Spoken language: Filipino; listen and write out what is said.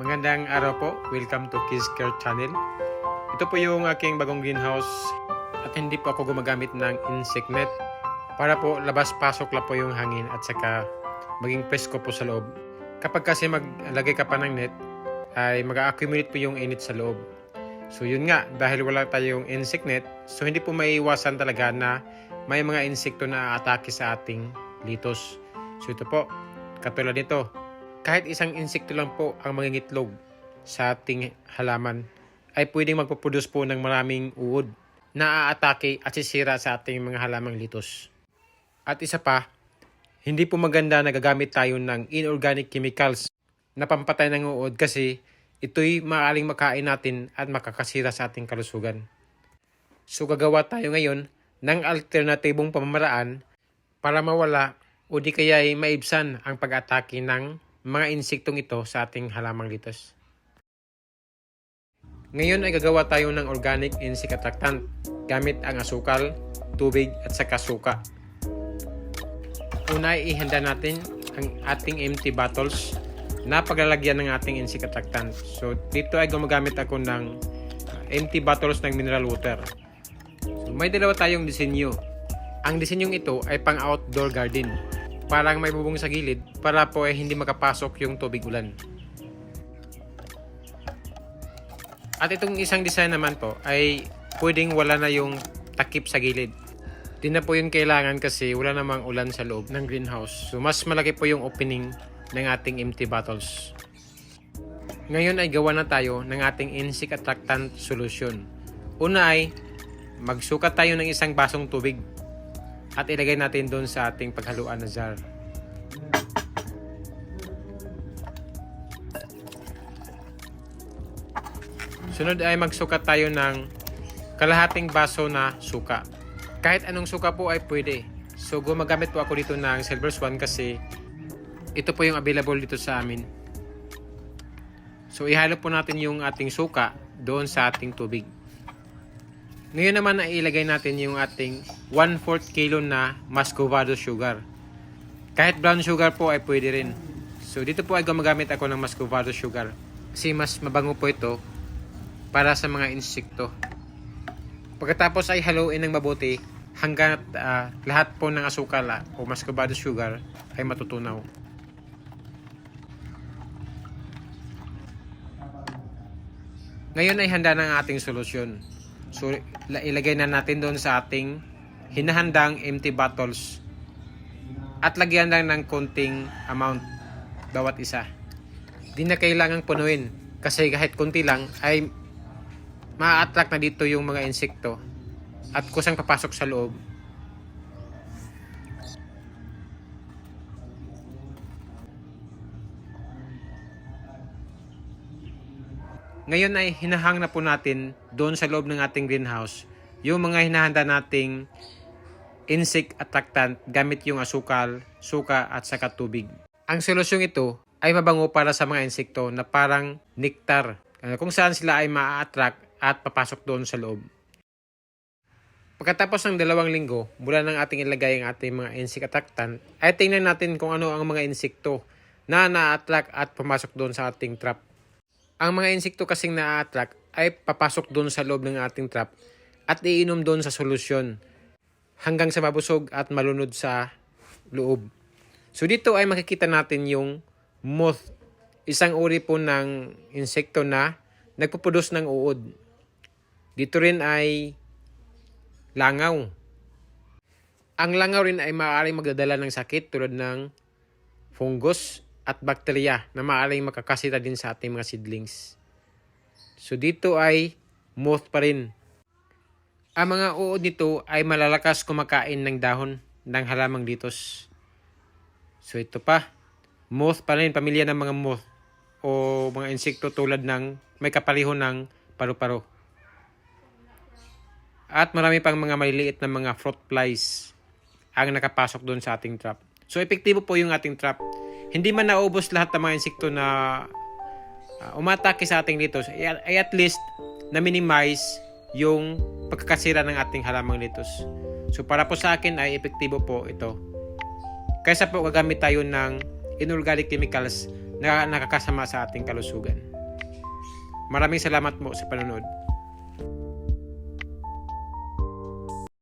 Magandang araw po. Welcome to Kids Care Channel. Ito po yung aking bagong greenhouse at hindi po ako gumagamit ng insect net para po labas-pasok lang po yung hangin at saka maging presko po sa loob. Kapag kasi maglagay ka pa ng net ay mag-accumulate po yung init sa loob. So yun nga, dahil wala tayong insect net, so hindi po maiiwasan talaga na may mga insekto na atake sa ating litos. So ito po, katulad nito. Kahit isang insekto lang po ang mangingitlog sa ating halaman ay pwedeng magpaproduce po ng maraming uod na aatake at sisira sa ating mga halamang litos. At isa pa, hindi po maganda na gagamit tayo ng inorganic chemicals na pampatay ng uod kasi ito'y maaaring makain natin at makakasira sa ating kalusugan. So gagawa tayo ngayon ng alternatibong pamamaraan para mawala o di kaya ay maibsan ang pag-atake ng mga insektong ito sa ating halamang litos. Ngayon ay gagawa tayo ng organic insect attractant gamit ang asukal, tubig at saka suka. Una ay ihanda natin ang ating empty bottles na paglalagyan ng ating insect attractant. So dito ay gumagamit ako ng empty bottles ng mineral water. So may dalawa tayong disenyo. Ang disenyong ito ay pang outdoor garden. Parang may bubong sa gilid para po ay hindi makapasok yung tubig ulan. At itong isang design naman po ay pwedeng wala na yung takip sa gilid. Di na po yung kailangan kasi wala namang ulan sa loob ng greenhouse. So mas malaki po yung opening ng ating empty bottles. Ngayon ay gawa na tayo ng ating insect attractant solution. Una ay magsukat tayo ng isang basong tubig at ilagay natin doon sa ating paghaluan na jar. Sunod ay magsukat tayo ng kalahating baso na suka. Kahit anong suka po ay pwede. So gumagamit po ako dito ng Silver Swan kasi ito po yung available dito sa amin. So ihalo po natin yung ating suka doon sa ating tubig. Ngayon naman ay ilagay natin yung ating 1/4 kilo na muscovado sugar. Kahit brown sugar po ay pwede rin. So dito po ay gumagamit ako ng muscovado sugar kasi mas mabango po ito para sa mga insekto. Pagkatapos ay haluin ng mabuti hanggang lahat po ng asukal o muscovado sugar ay matutunaw. Ngayon ay handa na ang ating solusyon. So, ilagay na natin doon sa ating hinahandang empty bottles at lagyan lang ng konting amount bawat isa. Di na kailangang punuin kasi kahit konti lang ay ma-attract na dito yung mga insekto at kusang papasok sa loob. Ngayon ay hinahang na po natin doon sa loob ng ating greenhouse yung mga hinahanda nating insect attractant gamit yung asukal, suka at saka tubig. Ang solusyong ito ay mabango para sa mga insekto na parang nectar kung saan sila ay ma-attract at papasok doon sa loob. Pagkatapos ng 2 linggo mula nang ating ilagay ang ating mga insect attractant ay tingnan natin kung ano ang mga insekto na na-attract at pumasok doon sa ating trap. Ang mga insekto kasing na-attract ay papasok doon sa loob ng ating trap at iinom doon sa solusyon hanggang sa mabusog at malunod sa loob. So dito ay makikita natin yung moth, isang uri po ng insekto na nagpuproduce ng uod. Dito rin ay langaw. Ang langaw rin ay maaaring magdadala ng sakit tulad ng fungus at bakterya na maaaring makakasira din sa ating mga seedlings. So dito ay moth pa rin. Ang mga uod nito ay malalakas kumakain ng dahon ng halamang litos. So ito pa, moth pa rin, pamilya ng mga moth o mga insekto tulad ng may kapaliho ng paru-paro. At marami pang mga maliliit na mga fruit flies ang nakapasok doon sa ating trap. So epektibo po yung ating trap. Hindi man naubos lahat ng mga insekto na umatake sa ating litos, ay at least na-minimize yung pagkakasira ng ating halamang litos. So para po sa akin ay epektibo po ito. Kaysa po gagamit tayo ng inorganic chemicals na nakakasama sa ating kalusugan. Maraming salamat po sa panonood.